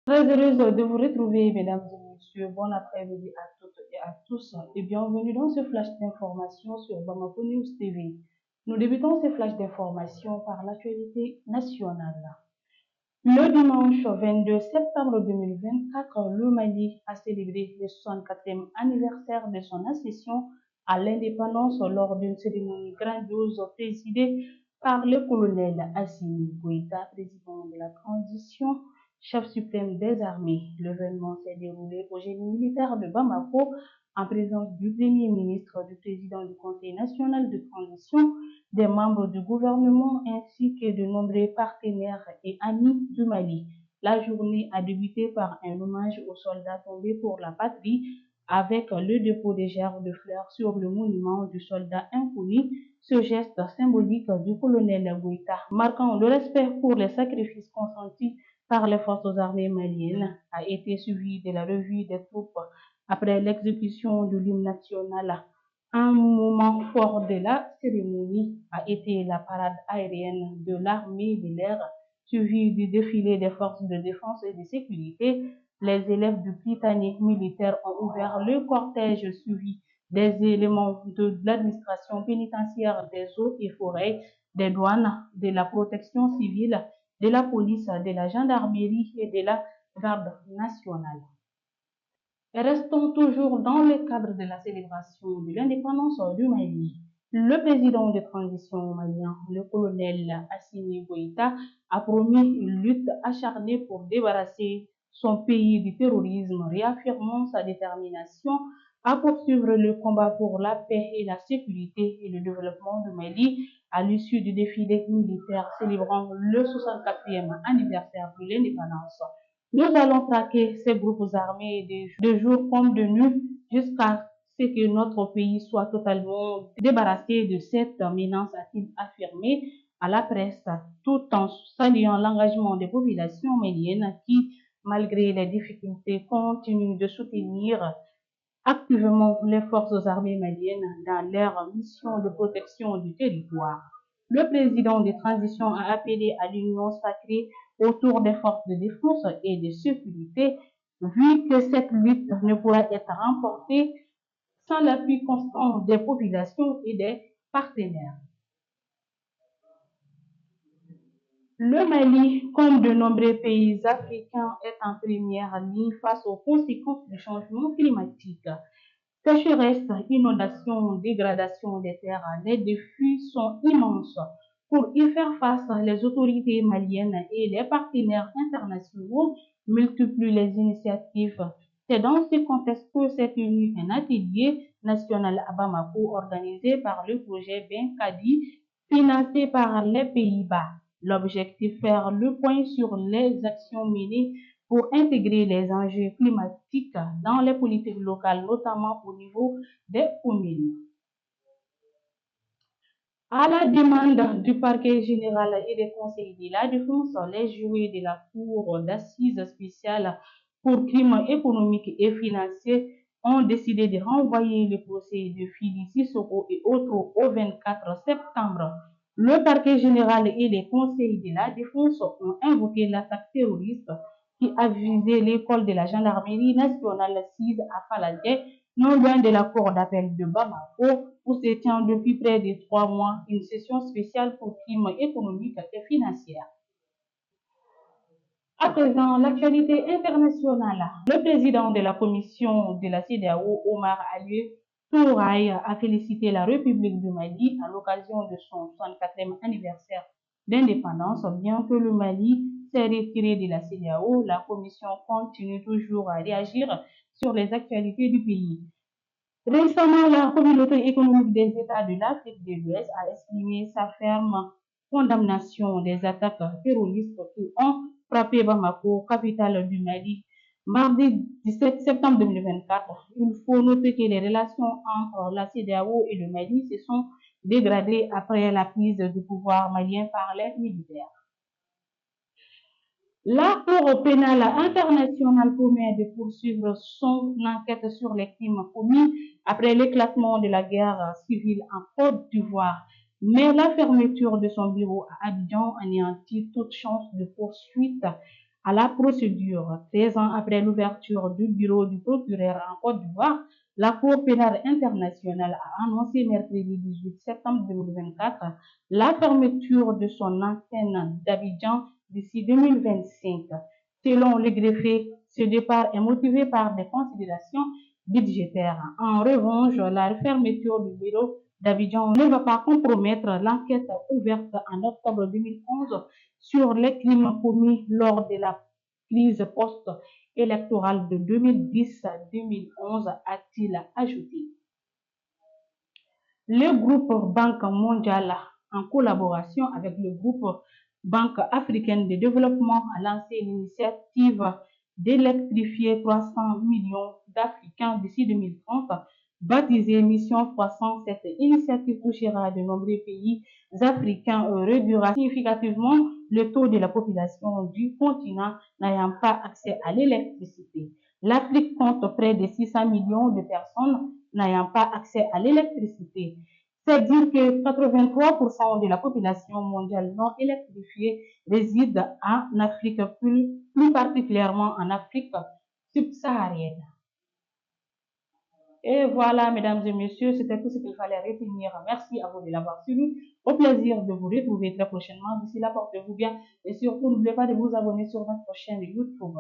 Très heureuse de vous retrouver, mesdames et messieurs. Bon après-midi à toutes et à tous et bienvenue dans ce flash d'information sur Bamako News TV. Nous débutons ce flash d'information par l'actualité nationale. Le dimanche 22 septembre 2024, le Mali a célébré le 64e anniversaire de son accession à l'indépendance lors d'une cérémonie grandiose présidée par le colonel Assimi Goïta, président de la transition, chef suprême des armées. L'événement s'est déroulé au génie militaire de Bamako en présence du Premier ministre, du président du Conseil national de transition, des membres du gouvernement ainsi que de nombreux partenaires et amis du Mali. La journée a débuté par un hommage aux soldats tombés pour la patrie avec le dépôt des gerbes de fleurs sur le monument du soldat inconnu. Ce geste symbolique du colonel Goïta, marquant le respect pour les sacrifices consentis par les forces armées maliennes, a été suivi de la revue des troupes après l'exécution de l'hymne national. Un moment fort de la cérémonie a été la parade aérienne de l'armée de l'air, suivie du défilé des forces de défense et de sécurité. Les élèves du Prytanée militaire ont ouvert le cortège suivi des éléments de l'administration pénitentiaire, des eaux et forêts, des douanes, de la protection civile, de la police, de la gendarmerie et de la garde nationale. Restons toujours dans le cadre de la célébration de l'indépendance du Mali. Le président de transition malien, le colonel Assimi Goïta, a promis une lutte acharnée pour débarrasser son pays du terrorisme, réaffirmant sa détermination à poursuivre le combat pour la paix et la sécurité et le développement du Mali à l'issue du défilé militaire célébrant le 64e anniversaire de l'indépendance. Nous allons traquer ces groupes armés de jour comme de nuit jusqu'à ce que notre pays soit totalement débarrassé de cette menace, a-t-il affirmé à la presse, tout en saluant l'engagement des populations maliennes qui, malgré les difficultés, continuent de soutenir activement les forces armées maliennes dans leur mission de protection du territoire. Le président de transition a appelé à l'union sacrée autour des forces de défense et de sécurité, vu que cette lutte ne pourra être remportée sans l'appui constant des populations et des partenaires. Le Mali, comme de nombreux pays africains, est en première ligne face aux conséquences du changement climatique. Sécheresse, inondations, dégradation des terres, les défis sont immenses. Pour y faire face, les autorités maliennes et les partenaires internationaux multiplient les initiatives. C'est dans ce contexte que s'est tenu un atelier national à Bamako organisé par le projet Benkadi, financé par les Pays-Bas. L'objectif, faire le point sur les actions menées pour intégrer les enjeux climatiques dans les politiques locales, notamment au niveau des communes. À la demande du parquet général et des conseils de la défense, les jurés de la Cour d'assises spéciale pour crimes économiques et financiers ont décidé de renvoyer le procès de Fili Sissoko et autres au 24 septembre. Le parquet général et les conseils de la défense ont invoqué l'attaque terroriste qui a visé l'école de la gendarmerie nationale 6 à Faladje, non loin de la cour d'appel de Bamako, où se tient depuis près de 3 mois une session spéciale pour crimes économiques et financiers. À présent, l'actualité internationale. Le président de la commission de la CEDEAO, Omar Alieu Touraï, a félicité la République du Mali à l'occasion de son 64e anniversaire d'indépendance. Bien que le Mali s'est retiré de la CEDEAO, la commission continue toujours à réagir sur les actualités du pays. Récemment, la communauté économique des États de l'Afrique de l'Ouest a exprimé sa ferme condamnation des attaques terroristes qui ont frappé Bamako, capitale du Mali, mardi 17 septembre 2024. Il faut noter que les relations entre la CEDEAO et le Mali se sont dégradées après la prise du pouvoir malien par les militaires. La Cour pénale internationale promet de poursuivre son enquête sur les crimes commis après l'éclatement de la guerre civile en Côte d'Ivoire, mais la fermeture de son bureau à Abidjan anéantit toute chance de poursuite à la procédure. 13 ans après l'ouverture du bureau du procureur en Côte d'Ivoire, la Cour pénale internationale a annoncé mercredi 18 septembre 2024 la fermeture de son antenne d'Abidjan d'ici 2025. Selon le greffier, ce départ est motivé par des considérations budgétaires. En revanche, la fermeture du bureau d'Abidjan ne va pas compromettre l'enquête ouverte en octobre 2011 sur les crimes commis lors de la crise post-électorale de 2010-2011, a-t-il ajouté. Le groupe Banque mondiale, en collaboration avec le groupe Banque africaine de développement, a lancé l'initiative d'électrifier 300 millions d'Africains d'ici 2030, baptisée Mission 300. Cette initiative touchera de nombreux pays africains et réduira significativement le taux de la population du continent n'ayant pas accès à l'électricité. L'Afrique compte près de 600 millions de personnes n'ayant pas accès à l'électricité. C'est dire que 83% de la population mondiale non électrifiée réside en Afrique, plus particulièrement en Afrique subsaharienne. Et voilà, mesdames et messieurs, c'était tout ce qu'il fallait retenir. Merci à vous de l'avoir suivi. Au plaisir de vous retrouver très prochainement. D'ici là, portez-vous bien. Et surtout, n'oubliez pas de vous abonner sur notre chaîne YouTube.